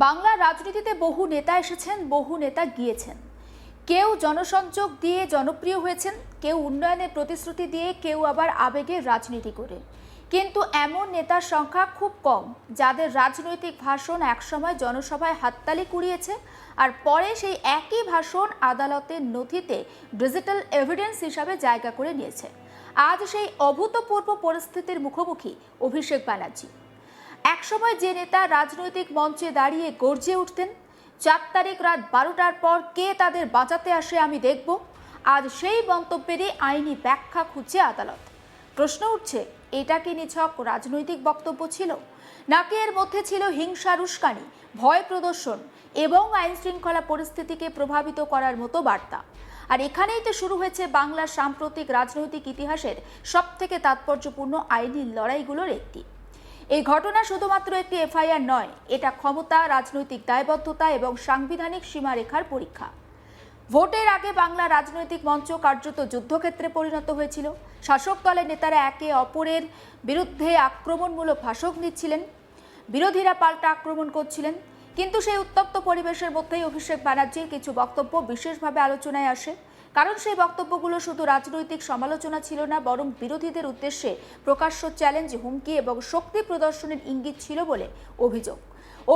বাংলার রাজনীতিতে বহু নেতা এসেছেন, বহু নেতা গিয়েছেন। কেউ জনসংযোগ দিয়ে জনপ্রিয় হয়েছেন, কেউ উন্নয়নের প্রতিশ্রুতি দিয়ে, কেউ আবার আবেগের রাজনীতি করে। কিন্তু এমন নেতার সংখ্যা খুব কম যাদের রাজনৈতিক ভাষণ একসময় জনসভায় হাততালি কুড়িয়েছে আর পরে সেই একই ভাষণ আদালতের নথিতে ডিজিটাল এভিডেন্স হিসাবে জায়গা করে নিয়েছে। আজ সেই অভূতপূর্ব পরিস্থিতির মুখোমুখি অভিষেক ব্যানার্জি। একসময় যে নেতা রাজনৈতিক মঞ্চে দাঁড়িয়ে গর্জে উঠতেন, 4 তারিখ রাত 12টার পর কে তাদের বাঁচাতে আসে আমি দেখব, আজ সেই মন্তব্যেরই আইনি ব্যাখ্যা খুঁজছে আদালত। প্রশ্ন উঠছে, এটা কি নিছক রাজনৈতিক বক্তব্য ছিল, নাকি এর মধ্যে ছিল হিংসার উস্কানি, ভয় প্রদর্শন এবং আইন শৃঙ্খলা পরিস্থিতিকে প্রভাবিত করার মতো বার্তা? আর এখানেই তো শুরু হয়েছে বাংলার সাম্প্রতিক রাজনৈতিক ইতিহাসের সবথেকে তাৎপর্যপূর্ণ আইনি লড়াইগুলোর একটি। এই ঘটনা শুধুমাত্র একটি এফআইআর নয়, এটা ক্ষমতা, রাজনৈতিক দায়বদ্ধতা এবং সাংবিধানিক সীমারেখার পরীক্ষা। ভোটের আগে বাংলা রাজনৈতিক মঞ্চ কার্যত যুদ্ধক্ষেত্রে পরিণত হয়েছিল। শাসক দলের নেতারা একে অপরের বিরুদ্ধে আক্রমণমূলক ভাষণ দিচ্ছিলেন, বিরোধীরা পাল্টা আক্রমণ করছিলেন। কিন্তু সেই উত্তপ্ত পরিবেশের মধ্যেই অভিষেক ব্যানার্জির কিছু বক্তব্য বিশেষভাবে আলোচনায় আসে, কারণ সেই বক্তব্যগুলো শুধু রাজনৈতিক সমালোচনা ছিল না, বরং বিরোধীদের উদ্দেশ্যে প্রকাশ্য চ্যালেঞ্জ, হুমকি এবং শক্তি প্রদর্শনের ইঙ্গিত ছিল বলে অভিযোগ।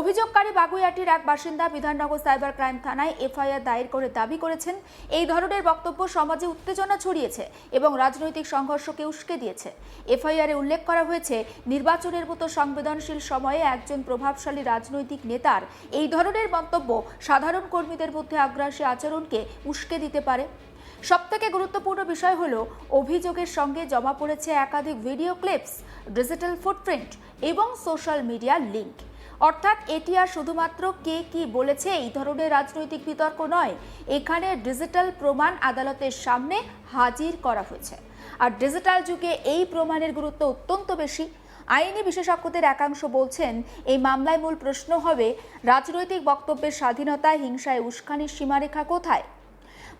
অভিযোগকারী বাগুইআটির এক বাসিন্দা বিধাননগর সাইবার ক্রাইম থানায় এফআইআর দায়ের করে দাবি করেছেন, এই ধরনের বক্তব্য সমাজে উত্তেজনা ছড়িয়েছে এবং রাজনৈতিক সংঘর্ষকে উস্কে দিয়েছে। এফআইআরে উল্লেখ করা হয়েছে, নির্বাচনের মতো সংবেদনশীল সময়ে একজন প্রভাবশালী রাজনৈতিক নেতার এই ধরনের মন্তব্য সাধারণ কর্মীদের মধ্যে আগ্রাসী আচরণকে উস্কে দিতে পারে। সবথেকে গুরুত্বপূর্ণ বিষয় হলো, অভিযোগের সঙ্গে জমা পড়েছে একাধিক ভিডিও ক্লিপস, ডিজিটাল ফুটপ্রিন্ট এবং সোশ্যাল মিডিয়ার লিঙ্ক। অর্থাৎ এটি আর শুধুমাত্র কে কি বলেছে এই ধরনের রাজনৈতিক বিতর্ক নয়, এখানে ডিজিটাল প্রমাণ আদালতের সামনে হাজির করা হয়েছে। আর ডিজিটাল যুগে এই প্রমাণের গুরুত্ব অত্যন্ত বেশি। আইনি বিশেষজ্ঞদের একাংশ বলছেন, এই মামলায় মূল প্রশ্ন হবে, রাজনৈতিক বক্তব্যের স্বাধীনতায় হিংসায় উস্কানির সীমারেখা কোথায়?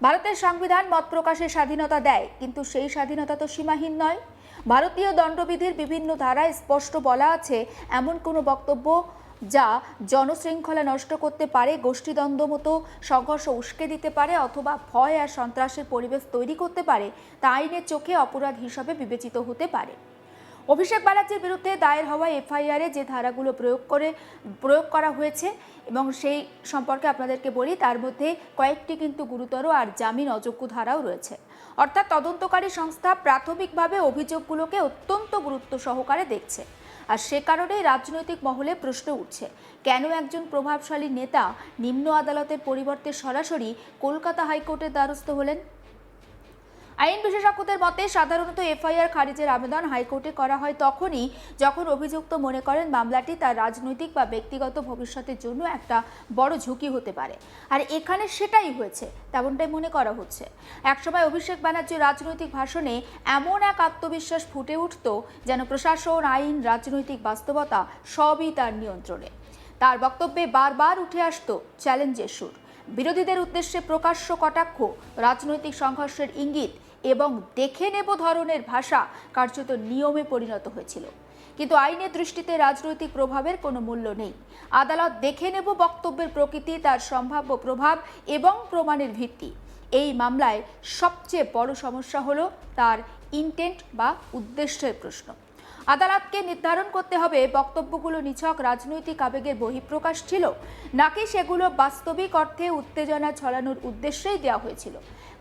ভারতের সংবিধান মত প্রকাশের স্বাধীনতা দেয়, কিন্তু সেই স্বাধীনতা তো সীমাহীন নয়। ভারতীয় দণ্ডবিধির বিভিন্ন ধারায় স্পষ্ট বলা আছে, এমন কোনো বক্তব্য যা জনশৃঙ্খলা নষ্ট করতে পারে, গোষ্ঠীদ্বন্দ্ব মতো সংঘর্ষ উস্কে দিতে পারে অথবা ভয় আর সন্ত্রাসের পরিবেশ তৈরি করতে পারে, তা আইনের চোখে অপরাধ হিসাবে বিবেচিত হতে পারে। অভিষেক ব্যানার্জির বিরুদ্ধে দায়ের হওয়া এফআইআরে যে ধারাগুলো প্রয়োগ করা হয়েছে এবং সেই সম্পর্কে আপনাদেরকে বলি, তার মধ্যে কয়েকটি কিন্তু গুরুতর আর জামিন অযোগ্য ধারাও রয়েছে। অর্থাৎ তদন্তকারী সংস্থা প্রাথমিকভাবে অভিযোগগুলোকে অত্যন্ত গুরুত্ব সহকারে দেখছে। আর সে কারণেই রাজনৈতিক মহলে প্রশ্ন উঠছে, কেন একজন প্রভাবশালী নেতা নিম্ন আদালতের পরিবর্তে সরাসরি কলকাতা হাইকোর্টের দ্বারস্থ হলেন? আইন বিশেষজ্ঞদের মতে, সাধারণত এফআইআর খারিজের আবেদন হাইকোর্টে করা হয় তখনই যখন অভিযুক্ত মনে করেন মামলাটি তার রাজনৈতিক বা ব্যক্তিগত ভবিষ্যতের জন্য একটা বড় ঝুঁকি হতে পারে। আর এখানে সেটাই হয়েছে, তেমনটাই মনে করা হচ্ছে। একসময় অভিষেক ব্যানার্জির রাজনৈতিক ভাষণে এমন এক আত্মবিশ্বাস ফুটে উঠত, যেন প্রশাসন, আইন, রাজনৈতিক বাস্তবতা সবই তার নিয়ন্ত্রণে। তার বক্তব্যে বারবার উঠে আসতো চ্যালেঞ্জের সুর, বিরোধীদের উদ্দেশ্যে প্রকাশ্য কটাক্ষ, রাজনৈতিক সংঘর্ষের ইঙ্গিত এবং দেখে নেব ধরনের ভাষা কার্যত নিয়মে পরিণত হয়েছিল। কিন্তু আইনের দৃষ্টিতে রাজনৈতিক প্রভাবের কোনো মূল্য নেই। আদালত দেখে নেব বক্তব্যের প্রকৃতি, তার সম্ভাব্য প্রভাব এবং প্রমাণের ভিত্তি। এই মামলায় সবচেয়ে বড় সমস্যা হলো তার ইন্টেন্ট বা উদ্দেশ্যের প্রশ্ন। আদালতকে নির্ধারণ করতে হবে, বক্তব্যগুলো নিছক রাজনৈতিক আবেগের বহিঃপ্রকাশ ছিল, নাকি সেগুলো বাস্তবিক অর্থে উত্তেজনা ছড়ানোর উদ্দেশ্যেই দেওয়া হয়েছিল।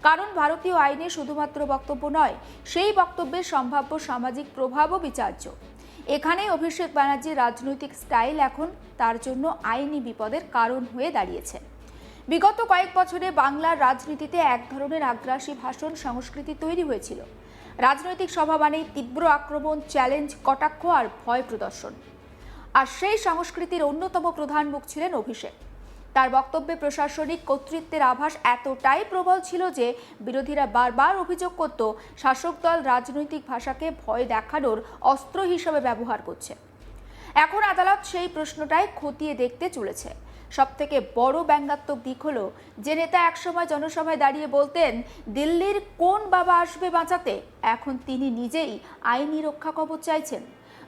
কারণ ভারতীয় আইনে শুধুমাত্র বক্তব্য নয়, সেই বক্তব্যের সম্ভাব্য সামাজিক প্রভাবও বিচার্য। এখানেই অভিষেক ব্যানার্জির রাজনৈতিক স্টাইল এখন তার জন্য আইনি বিপদের কারণ হয়ে দাঁড়িয়েছে। বিগত কয়েক বছরে বাংলার রাজনীতিতে এক ধরনের আগ্রাসী ভাষণ সংস্কৃতি তৈরি হয়েছিল। রাজনৈতিক সভা মানেই তীব্র আক্রমণ, চ্যালেঞ্জ, কটাক্ষ আর ভয় প্রদর্শন। আর সেই সংস্কৃতির অন্যতম প্রধান মুখ ছিলেন অভিষেক। তার বক্তব্যে প্রশাসনিক কর্তৃত্বের আভাস এতটাই প্রবল ছিল যে বিরোধীরা বারবার অভিযোগ করত, শাসক দল রাজনৈতিক ভাষাকে ভয় দেখানোর অস্ত্র হিসেবে ব্যবহার করছে। এখন আদালত সেই প্রশ্নটাই খতিয়ে দেখতে চলেছে। সবথেকে বড় ব্যঙ্গাত্মক দিক হলো, যে নেতা একসময় জনসভায় দাঁড়িয়ে বলতেন দিল্লির কোন বাবা আসবে বাঁচাতে, এখন তিনি নিজেই আইনি রক্ষা কবচ চাইছেন।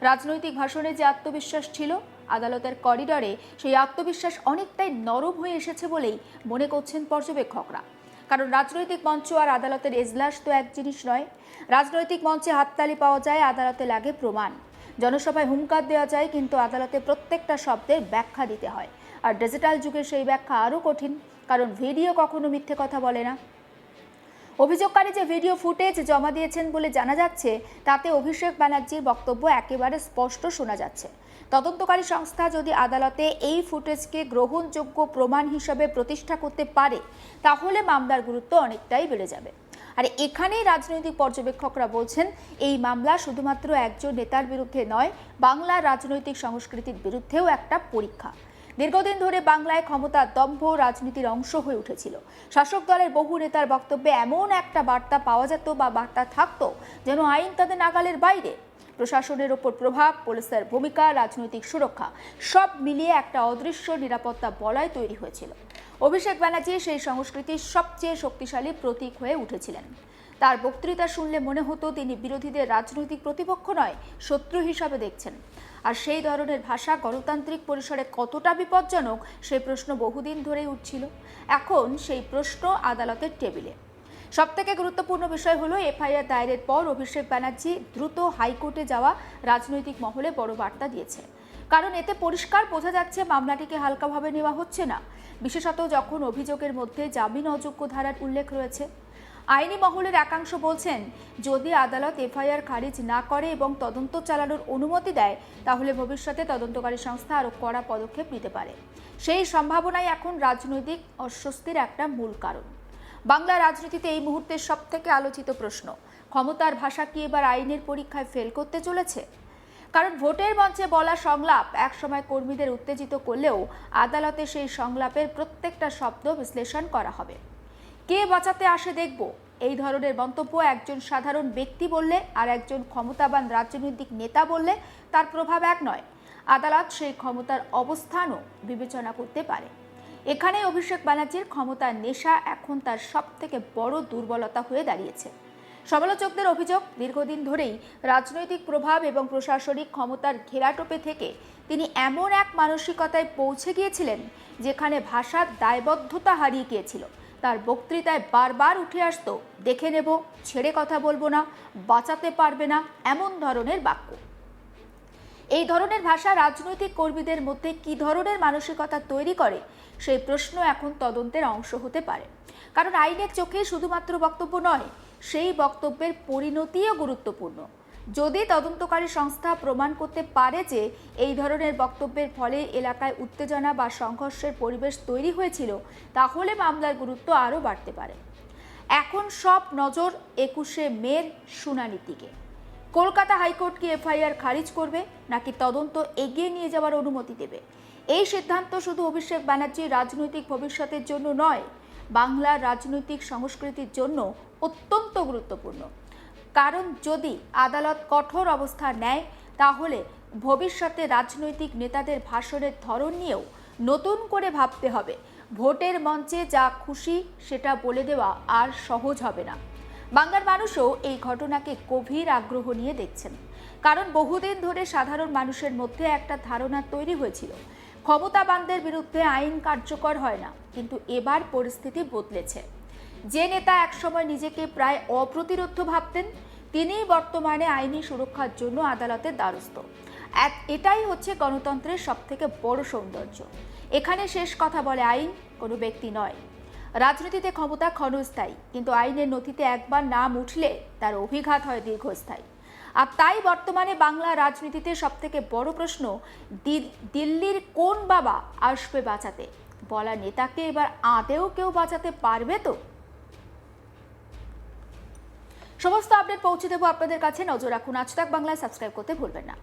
রাজনৈতিক ভাষণে যে আত্মবিশ্বাস ছিল, আদালতের করিডরে সেই আত্মবিশ্বাস অনেকটাই নরম হয়ে এসেছে বলেই মনে করছেন পর্যবেক্ষকরা। কারণ রাজনৈতিক মঞ্চ আর আদালতের এজলাস তো এক জিনিস নয়। রাজনৈতিক মঞ্চে হাততালি পাওয়া যায়, আদালতে লাগে প্রমাণ। জনসভায় হুঙ্কার দেওয়া যায়, কিন্তু আদালতে প্রত্যেকটা শব্দের ব্যাখ্যা দিতে হয়। আর ডিজিটাল যুগে সেই ব্যাখ্যা আরও কঠিন, কারণ ভিডিও কখনো মিথ্যে কথা বলে না। অভিযোগকারী যে ভিডিও ফুটেজ জমা দিয়েছেন বলে জানা যাচ্ছে, তাতে অভিষেক ব্যানার্জির বক্তব্য একেবারে স্পষ্ট শোনা যাচ্ছে। তদন্তকারী সংস্থা যদি আদালতে এই ফুটেজকে গ্রহণযোগ্য প্রমাণ হিসেবে প্রতিষ্ঠা করতে পারে, তাহলে মামলার গুরুত্ব অনেকটাই বেড়ে যাবে। আর এখানেই রাজনৈতিক পর্যবেক্ষকরা বলছেন, এই মামলা শুধুমাত্র একজন নেতার বিরুদ্ধে নয়, বাংলার রাজনৈতিক সংস্কৃতির বিরুদ্ধেও একটা পরীক্ষা। দীর্ঘদিন ধরে বাংলায় ক্ষমতার দম্ভ রাজনীতির অংশ হয়ে উঠেছিল। শাসক দলের বহু নেতার বক্তব্যে এমন একটা বার্তা পাওয়া যেত বা বার্তা থাকতো যেন আইন তাদের নাগালের বাইরে। প্রশাসনের ওপর প্রভাব, পুলিশের ভূমিকা, রাজনৈতিক সুরক্ষা সব মিলিয়ে একটা অদৃশ্য নিরাপত্তা বলয় তৈরি হয়েছিল। অভিষেক ব্যানার্জি সেই সংস্কৃতির সবচেয়ে শক্তিশালী প্রতীক হয়ে উঠেছিলেন। তার বক্তৃতা শুনলে মনে হতো তিনি বিরোধীদের রাজনৈতিক প্রতিপক্ষ নয়, শত্রু হিসাবে দেখছেন। আর সেই ধরনের ভাষা গণতান্ত্রিক পরিসরে কতটা বিপজ্জনক, সেই প্রশ্ন বহুদিন ধরেই উঠছিল। এখন সেই প্রশ্ন আদালতের টেবিলে। সবথেকে গুরুত্বপূর্ণ বিষয় হলো, এফআইআর দায়েরের পর অভিষেক ব্যানার্জি দ্রুত হাইকোর্টে যাওয়া রাজনৈতিক মহলে বড় বার্তা দিয়েছে। কারণ এতে পরিষ্কার বোঝা যাচ্ছে মামলাটিকে হালকাভাবে নেওয়া হচ্ছে না, বিশেষত যখন অভিযোগের মধ্যে জামিন অযোগ্য ধারার উল্লেখ রয়েছে। আইনি মহলের একাংশ বলছেন, যদি আদালত এফআইআর খারিজ না করে এবং তদন্ত চালানোর অনুমতি দেয়, তাহলে ভবিষ্যতে তদন্তকারী সংস্থা আরও কড়া পদক্ষেপ নিতে পারে। সেই সম্ভাবনাই এখন রাজনৈতিক অস্বস্তির একটা মূল কারণ। বাংলা রাজনীতিতে এই মুহূর্তে সবথেকে আলোচিত প্রশ্ন, ক্ষমতার ভাষা কি এবার আইনের পরীক্ষায় ফেল করতে চলেছে? কারণ ভোটের মঞ্চে বলা সংলাপ একসময় কর্মীদের উত্তেজিত করলেও আদালতে সেই সংলাপের প্রত্যেকটা শব্দ বিশ্লেষণ করা হবে। কে বাঁচাতে আসে দেখব, এই ধরনের মন্তব্য একজন সাধারণ ব্যক্তি বললে আর একজন ক্ষমতাবান রাজনৈতিক নেতা বললে তার প্রভাব এক নয়। আদালত সেই ক্ষমতার অবস্থানও বিবেচনা করতে পারে। এখানে অভিষেক ব্যানার্জির ক্ষমতার নেশা এখন তার সবথেকে বড় দুর্বলতা হয়ে দাঁড়িয়েছে। সমালোচকদের অভিযোগ, দীর্ঘদিন ধরেই রাজনৈতিক প্রভাব এবং প্রশাসনিক ক্ষমতার ঘেরাটোপে থেকে তিনি এমন এক মানসিকতায় পৌঁছে গিয়েছিলেন যেখানে ভাষার দায়বদ্ধতা হারিয়ে গিয়েছিল। তার বক্তৃতায় বারবার উঠে আসতো, দেখে নেব, ছেড়ে কথা বলবো না, বাঁচাতে পারবে না, এমন ধরনের বাক্য। এই ধরনের ভাষা রাজনৈতিক কর্মীদের মধ্যে কী ধরনের মানসিকতা তৈরি করে, সেই প্রশ্ন এখন তদন্তের অংশ হতে পারে। কারণ আইনের চোখে শুধুমাত্র বক্তব্য নয়, সেই বক্তব্যের পরিণতিও গুরুত্বপূর্ণ। যদি তদন্তকারী সংস্থা প্রমাণ করতে পারে যে এই ধরনের বক্তব্যের ফলে এলাকায় উত্তেজনা বা সংঘর্ষের পরিবেশ তৈরি হয়েছিল, তাহলে মামলার গুরুত্ব আরও বাড়তে পারে। এখন সব নজর 21শে মের শুনানির দিকে। কলকাতা হাইকোর্ট কি এফআইআর খারিজ করবে নাকি তদন্ত এগিয়ে নিয়ে যাওয়ার অনুমতি দেবে? এই সিদ্ধান্ত শুধু অভিষেক ব্যানার্জির রাজনৈতিক ভবিষ্যতের জন্য নয়, বাংলার রাজনৈতিক সংস্কৃতির জন্য অত্যন্ত গুরুত্বপূর্ণ। কারণ যদি আদালত কঠোর অবস্থান নেয়, তাহলে ভবিষ্যতে রাজনৈতিক নেতাদের ভাষণের ধরন নিয়েও নতুন করে ভাবতে হবে। ভোটের মঞ্চে যা খুশি সেটা বলে দেওয়া আর সহজ হবে না। বাংলার মানুষও এই ঘটনাকে গভীর আগ্রহ নিয়ে দেখছেন। কারণ বহুদিন ধরে সাধারণ মানুষের মধ্যে একটা ধারণা তৈরি হয়েছিল, ক্ষমতাবানদের বিরুদ্ধে আইন কার্যকর হয় না। কিন্তু এবার পরিস্থিতি বদলেছে। যে নেতা একসময় নিজেকে প্রায় অপ্রতিরোধ্য ভাবতেন, তিনিই বর্তমানে আইনি সুরক্ষার জন্য আদালতের দ্বারস্থ। এটাই হচ্ছে গণতন্ত্রের সবথেকে বড় সৌন্দর্য। এখানে শেষ কথা বলে আইন, কোনো ব্যক্তি নয়। রাজনীতিতে ক্ষমতা ক্ষণস্থায়ী, কিন্তু আইনের নথিতে একবার নাম উঠলে তার অভিঘাত হয় দীর্ঘস্থায়ী। আর তাই বর্তমানে বাংলা রাজনীতিতে সবথেকে বড় প্রশ্ন, দিল্লির কোন বাবা আসবে বাঁচাতে? বলা নেতাকে এবার আদেও কেউ বাঁচাতে পারবে তো? সমস্ত আপডেট পৌঁছে দেবো আপনাদের কাছে। নজর রাখুন আজ তাক বাংলায়, সাবস্ক্রাইব করতে ভুলবেন না।